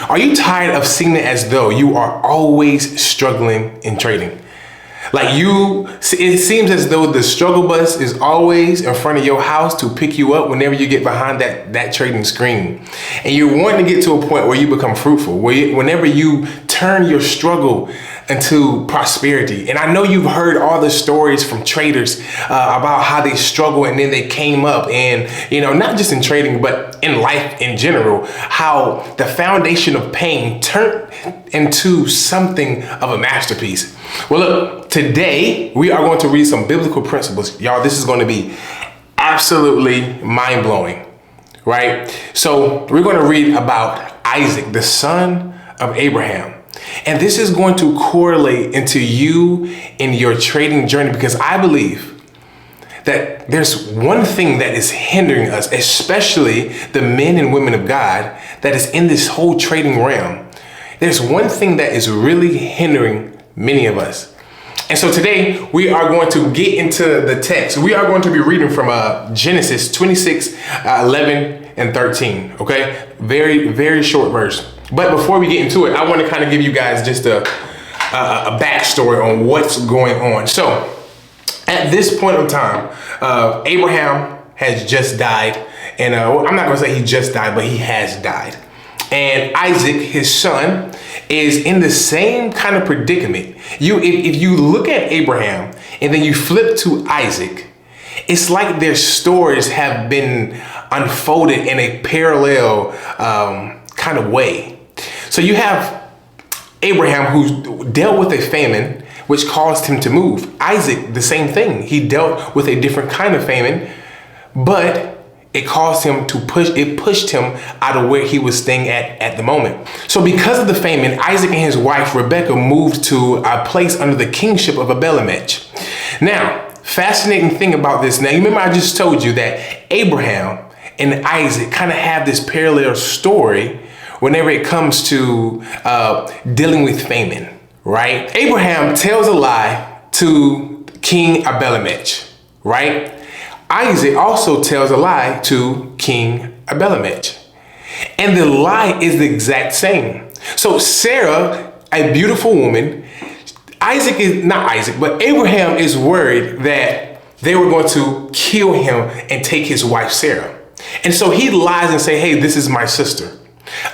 Are you tired of seeing it as though you are always struggling in trading? It seems as though the struggle bus is always in front of your house to pick you up whenever you get behind that trading screen. And you're wanting to get to a point where you become fruitful, whenever you turn your struggle into prosperity. And I know you've heard all the stories from traders about how they struggle and then they came up, and not just in trading, but in life in general, how the foundation of pain turned into something of a masterpiece. Well, look, today we are going to read some biblical principles. Y'all, this is going to be absolutely mind-blowing, right? So we're going to read about Isaac, the son of Abraham. And this is going to correlate into you in your trading journey, because I believe that there's one thing that is hindering us, especially the men and women of God that is in this whole trading realm. There's one thing that is really hindering many of us. And so today we are going to get into the text. We are going to be reading from Genesis 26, 11 and 13. Okay. Very, very short verse. But before we get into it, I want to kind of give you guys just a backstory on what's going on. So at this point in time, Abraham has just died. And I'm not going to say he just died, but he has died. And Isaac, his son, is in the same kind of predicament. If you look at Abraham and then you flip to Isaac, it's like their stories have been unfolded in a parallel kind of way. So you have Abraham, who dealt with a famine, which caused him to move. Isaac, the same thing. He dealt with a different kind of famine, but it caused him to pushed him out of where he was staying at the moment. So because of the famine, Isaac and his wife, Rebecca, moved to a place under the kingship of Abimelech. Now, fascinating thing about this. Now, you remember I just told you that Abraham and Isaac kind of have this parallel story whenever it comes to dealing with famine, right? Abraham tells a lie to King Abimelech, right? Isaac also tells a lie to King Abimelech. And the lie is the exact same. So Sarah, a beautiful woman, Abraham is worried that they were going to kill him and take his wife Sarah. And so he lies and say, hey, this is my sister.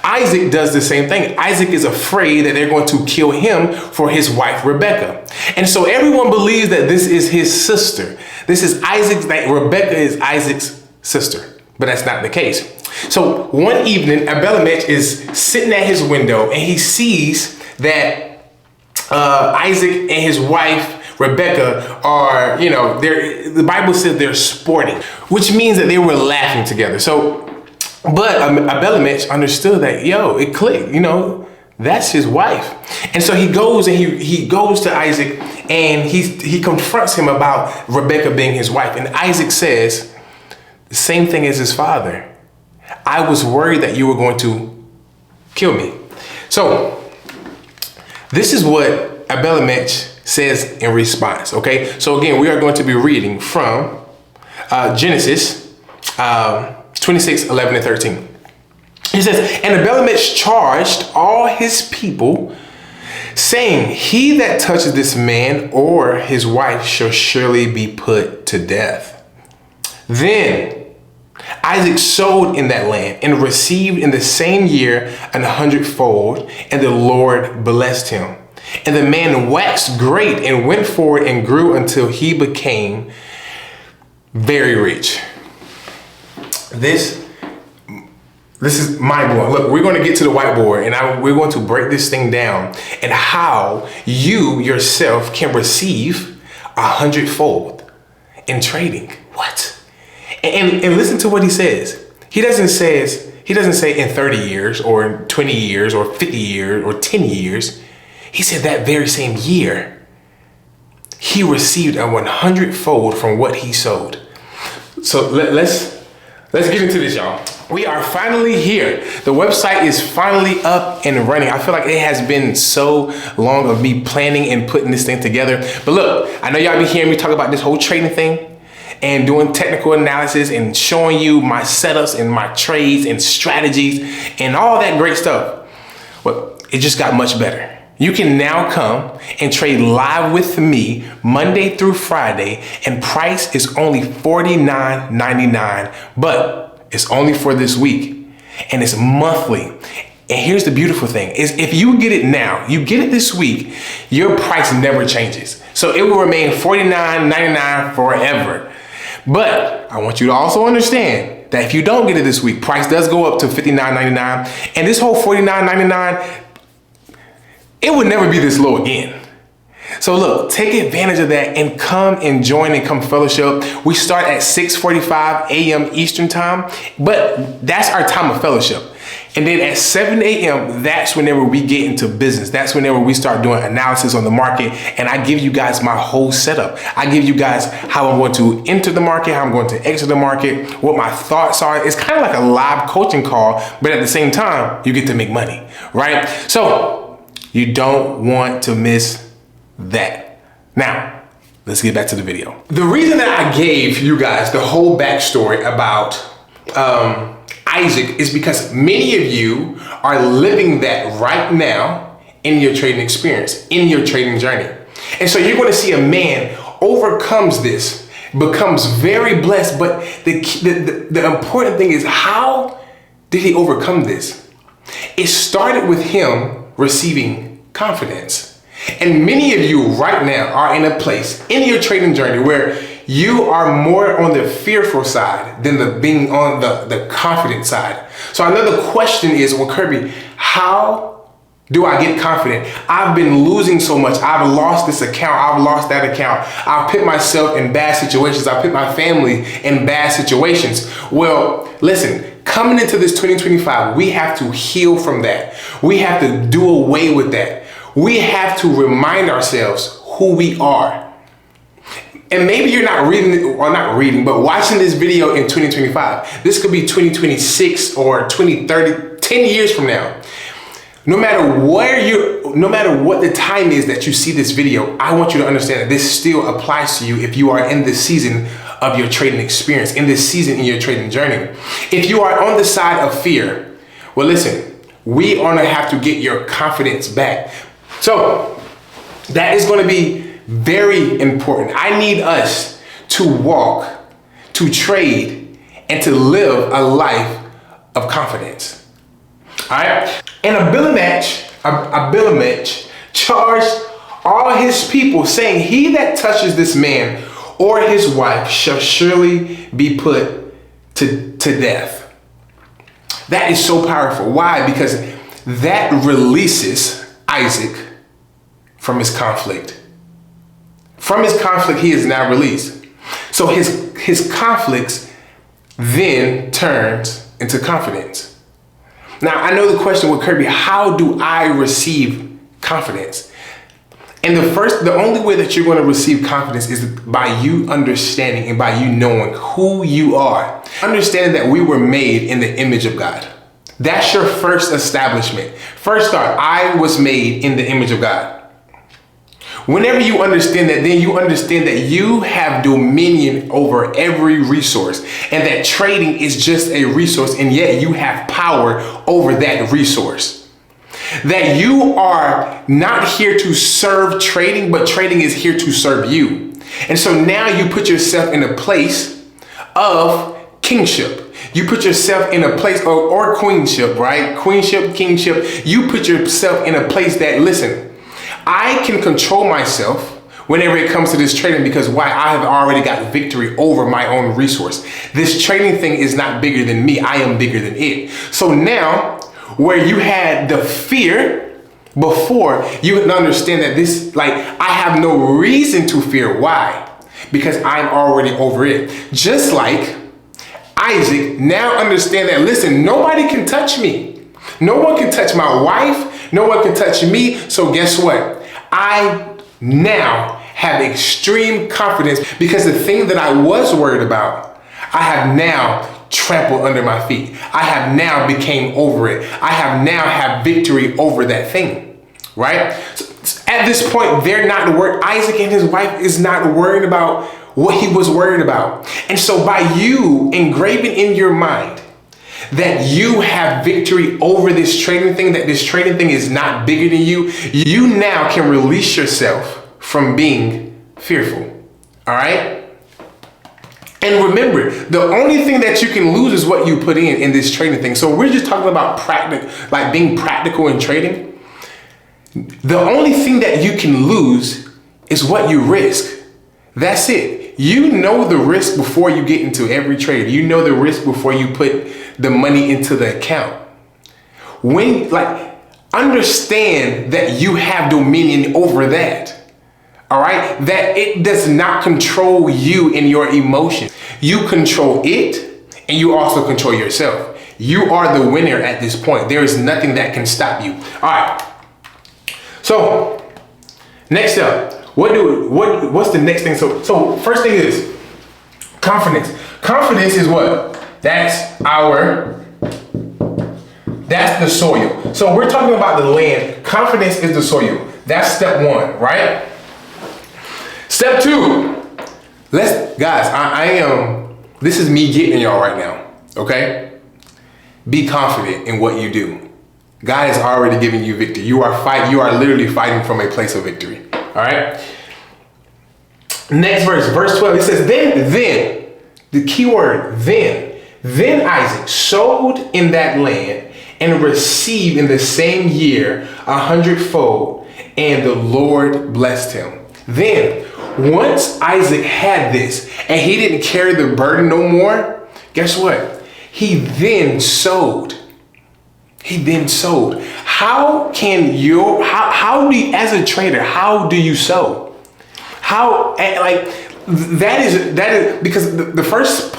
Isaac does the same thing. Isaac is afraid that they're going to kill him for his wife, Rebecca. And so everyone believes that this is his sister. This is Rebecca is Isaac's sister, but that's not the case. So one evening, Abimelech is sitting at his window and he sees that Isaac and his wife, Rebecca, are, the Bible says they're sporting, which means that they were laughing together. But Abimelech understood that, it clicked, that's his wife. And so he goes to Isaac and he confronts him about Rebecca being his wife. And Isaac says the same thing as his father. I was worried that you were going to kill me. So this is what Abimelech says in response. Okay. So again, we are going to be reading from Genesis 26, 11 and 13. He says, and Abimelech charged all his people, saying, he that touches this man or his wife shall surely be put to death. Then Isaac sowed in that land and received in the same year 100-fold, and the Lord blessed him. And the man waxed great and went forward and grew until he became very rich. This is mind-blowing. Look, we're going to get to the whiteboard and we're going to break this thing down and how you yourself can receive 100-fold in trading. What? And listen to what he says. He doesn't say in 30 years or in 20 years or 50 years or 10 years. He said that very same year, he received a 100-fold from what he sowed. So let's get into this, y'all. We are finally here. The website is finally up and running. I feel like it has been so long of me planning and putting this thing together. But look, I know y'all be hearing me talk about this whole trading thing and doing technical analysis and showing you my setups and my trades and strategies and all that great stuff. Well, it just got much better. You can now come and trade live with me Monday through Friday, and price is only $49.99, but it's only for this week, and it's monthly. And here's the beautiful thing is if you get it now, you get it this week, your price never changes. So it will remain $49.99 forever. But I want you to also understand that if you don't get it this week, price does go up to $59.99, and this whole $49.99, it would never be this low again. So look, take advantage of that and come and join and come fellowship. We start at 6:45 a.m. Eastern time, but that's our time of fellowship. And then at 7 a.m., that's whenever we get into business. That's whenever we start doing analysis on the market. And I give you guys my whole setup. I give you guys how I'm going to enter the market, how I'm going to exit the market, what my thoughts are. It's kind of like a live coaching call, but at the same time, you get to make money, right? So you don't want to miss that. Now, let's get back to the video. The reason that I gave you guys the whole backstory about Isaac is because many of you are living that right now in your trading experience, in your trading journey. And so you're going to see a man overcomes this, becomes very blessed. But the important thing is, how did he overcome this? It started with him receiving confidence. And many of you right now are in a place in your trading journey where you are more on the fearful side than being on the confident side. So another question is, well, Kirby, how do I get confident? I've been losing so much. I've lost this account. I've lost that account. I've put myself in bad situations. I've put my family in bad situations. Well, listen, coming into this 2025, we have to heal from that. We have to do away with that. We have to remind ourselves who we are. And maybe you're not but watching this video in 2025. This could be 2026 or 2030, 10 years from now. No matter what the time is that you see this video, I want you to understand that this still applies to you if you are in this season of your trading experience, in this season in your trading journey. If you are on the side of fear, well, listen, we are gonna have to get your confidence back. So that is gonna be very important. I need us to walk, to trade, and to live a life of confidence. All right? And Abimelech charged all his people, saying, "He that touches this man or his wife shall surely be put to death." That is so powerful. Why? Because that releases Isaac from his conflict. From his conflict, he is now released. So his conflicts then turns into confidence. Now, I know the question with Kirby, how do I receive confidence? And the only way that you're going to receive confidence is by you understanding and by you knowing who you are. Understanding that we were made in the image of God. That's your first establishment. First start, I was made in the image of God. Whenever you understand that, then you understand that you have dominion over every resource, and that trading is just a resource, and yet you have power over that resource. That you are not here to serve trading, but trading is here to serve you. And so now you put yourself in a place of kingship. You put yourself in a place or queenship, right? Queenship, kingship. You put yourself in a place that, listen, I can control myself whenever it comes to this trading, because why? I have already got victory over my own resource. This trading thing is not bigger than me. I am bigger than it. So now, where you had the fear before, you can understand that this, like, I have no reason to fear. Why? Because I'm already over it. Just like Isaac now understand that, listen, nobody can touch me. No one can touch my wife. No one can touch me. So guess what? I now have extreme confidence, because the thing that I was worried about, I have now trampled under my feet. I have now became over it. I have now have victory over that thing, right? So at this point, they're not worried. Isaac and his wife is not worried about what he was worried about. And so by you engraving in your mind that you have victory over this trading thing, that this trading thing is not bigger than you, you now can release yourself from being fearful. All right? And remember, the only thing that you can lose is what you put in this trading thing. So we're just talking about like being practical in trading. The only thing that you can lose is what you risk. That's it. You know the risk before you get into every trade. You know the risk before you put the money into the account. Understand that you have dominion over that. All right? That it does not control you and your emotions. You control it, and you also control yourself. You are the winner at this point. There is nothing that can stop you. All right. So next up, what's the next thing? So first thing is confidence. Confidence is what? That's the soil. So we're talking about the land. Confidence is the soil. That's step one, right? Step two. This is me getting y'all right now, okay? Be confident in what you do. God has already given you victory. You are literally fighting from a place of victory. All right. Next verse 12, it says, then, the key word, then Isaac sowed in that land and received in the same year 100-fold, and the Lord blessed him. Then, once Isaac had this and he didn't carry the burden no more, guess what? He then sowed. How do you, as a trader, how do you sow? That is because the first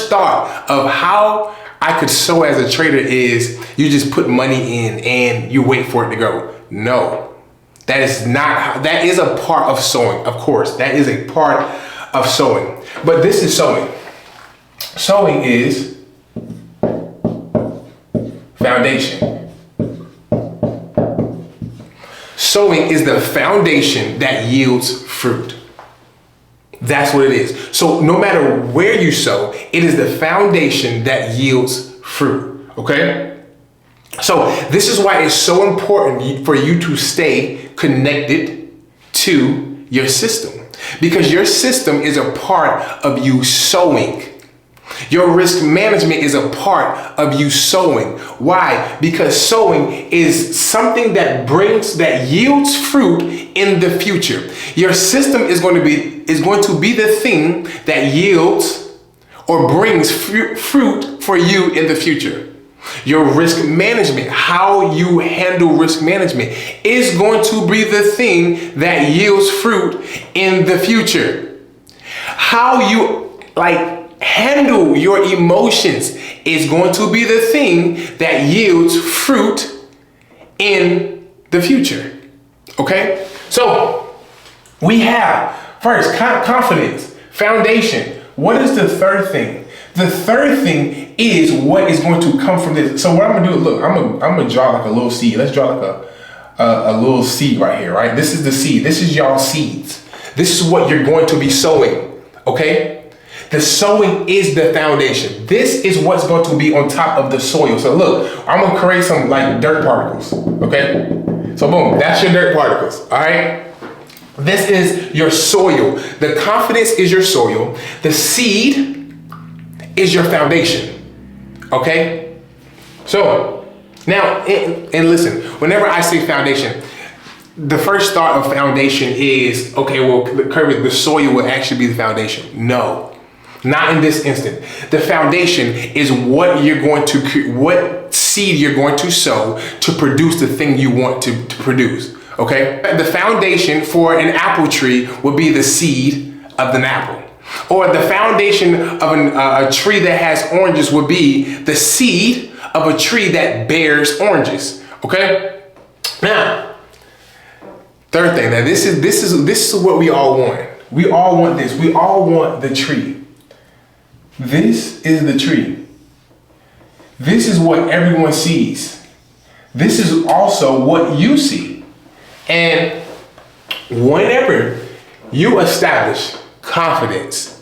thought of how I could sow as a trader is you just put money in and you wait for it to grow. No, that is not, that is a part of sowing. Of course, that is a part of sowing, but this is sowing. Sowing is foundation. Sowing is the foundation that yields fruit. That's what it is. So no matter where you sow, it is the foundation that yields fruit. Okay? So this is why it's so important for you to stay connected to your system, because your system is a part of you sowing. Your risk management is a part of you sowing. Why? Because sowing is something that yields fruit in the future. Your system is going to be the thing that yields or brings fruit for you in the future. Your risk management, how you handle risk management, is going to be the thing that yields fruit in the future. How you handle your emotions is going to be the thing that yields fruit in the future. Okay? So we have first confidence, foundation. What is the third thing? The third thing is what is going to come from this. So what I'm gonna do, look, I'm gonna draw like a little seed. Let's draw like a little seed right here, right? This is the seed. This is y'all seeds. This is what you're going to be sowing. Okay? The sowing is the foundation. This is what's going to be on top of the soil. So look, I'm gonna create some like dirt particles, okay? So boom, that's your dirt particles, all right? This is your soil. The confidence is your soil. The seed is your foundation, okay? So now, and listen, whenever I say foundation, the first thought of foundation is, okay, well, Kirby, the soil will actually be the foundation. No. Not in this instant. The foundation is what you're going to, what seed you're going to sow to produce the thing you want to produce. Okay? The foundation for an apple tree would be the seed of an apple. Or the foundation of a tree that has oranges would be the seed of a tree that bears oranges. Okay? Now, third thing. Now this is what we all want. We all want this. We all want the tree. This is the tree. This is what everyone sees. This is also what you see. And whenever you establish confidence,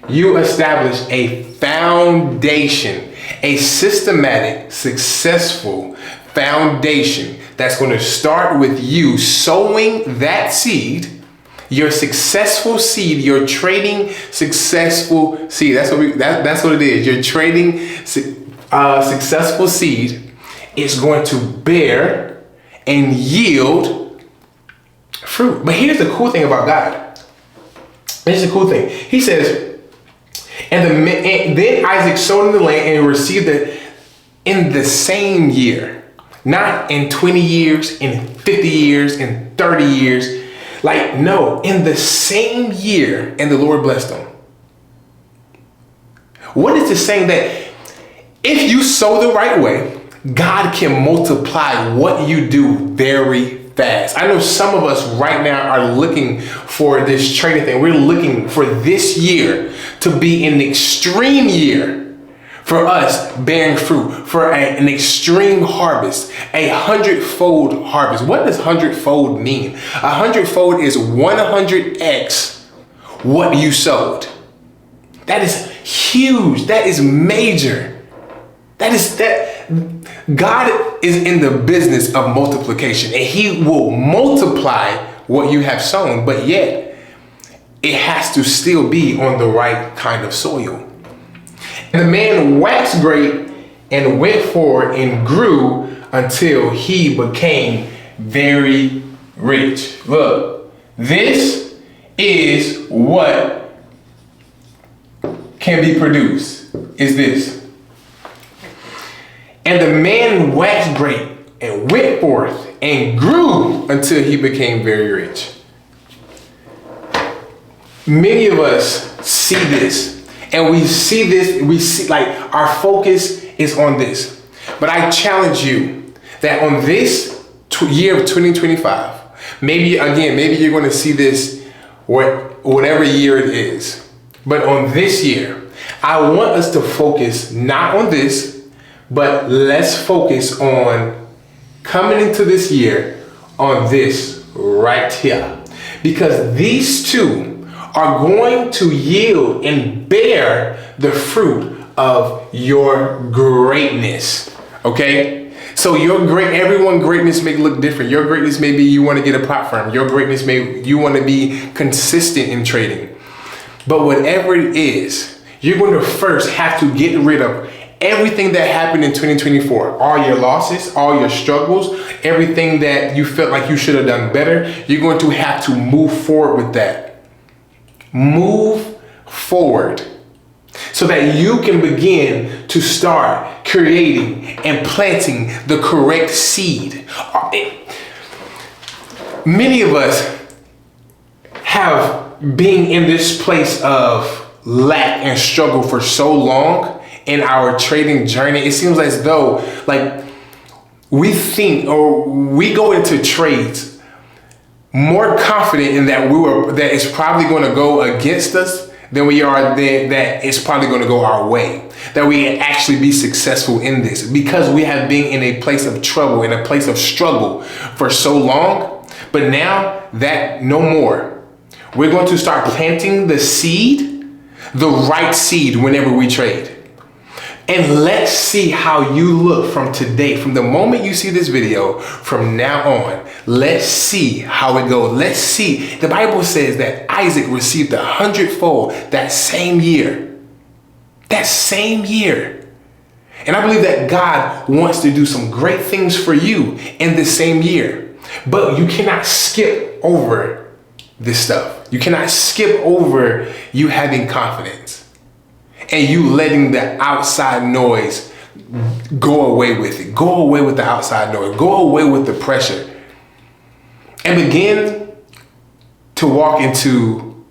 you establish a foundation. A systematic, successful foundation that's going to start with you sowing that seed, your successful seed, your trading successful seed. That's what it is. Your trading successful seed is going to bear and yield fruit. But here's the cool thing about God. Here's the cool thing. He says, and then Isaac sowed in the land and received it in the same year. Not in 20 years, in 50 years, in 30 years. Like, no, in the same year, and the Lord blessed them. What is this saying? That if you sow the right way, God can multiply what you do very fast. I know some of us right now are looking for this trading thing. We're looking for this year to be an extreme year for us bearing fruit, for an extreme harvest, a 100-fold harvest. What does 100-fold mean? 100-fold is 100x what you sowed. That is huge. That is major. God is in the business of multiplication, and he will multiply what you have sown, but yet it has to still be on the right kind of soil. And the man waxed great and went forward and grew until he became very rich. Look, this is what can be produced, is this. And the man waxed great and went forth and grew until he became very rich. Many of us see this. And we see like our focus is on this. But I challenge you that on this year of 2025, maybe you're going to see this whatever year it is. But on this year, I want us to focus not on this, but let's focus on coming into this year on this right here. Because these two are going to yield and bear the fruit of your greatness. Okay? So everyone's greatness may look different. Your greatness may be you want to get a platform. Your greatness you want to be consistent in trading. But whatever it is, you're going to first have to get rid of everything that happened in 2024, all your losses, all your struggles, everything that you felt like you should have done better. You're going to have to move forward with that. Move forward so that you can begin to start creating and planting the correct seed. Many of us have been in this place of lack and struggle for so long in our trading journey. It seems as though like we think or we go into trades more confident in that that it's probably going to go against us than we are that it's probably going to go our way. That we can actually be successful in this because we have been in a place of trouble, in a place of struggle for so long. But now that no more. We're going to start planting the seed, the right seed whenever we trade. And let's see how you look from today, from the moment you see this video, from now on. Let's see how it goes. Let's see. The Bible says that Isaac received 100-fold that same year. That same year. And I believe that God wants to do some great things for you in the same year. But you cannot skip over this stuff. You cannot skip over you having confidence. And you letting the outside noise go away with it. Go away with the outside noise. Go away with the pressure. And begin to walk into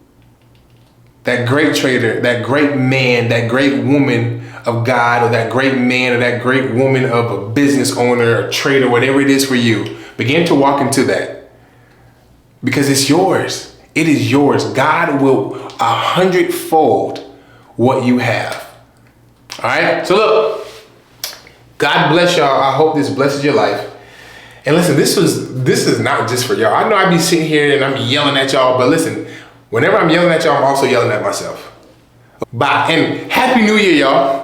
that great trader, that great man, that great woman of God, or that great man or that great woman of a business owner, a trader, whatever it is for you. Begin to walk into that. Because it's yours. It is yours. God will 100-fold what you have. All right. So look, God bless y'all. I hope this blesses your life. And listen, this is not just for y'all. I know I be sitting here and I'm yelling at y'all, but listen, whenever I'm yelling at y'all, I'm also yelling at myself. Bye. And Happy New Year, y'all.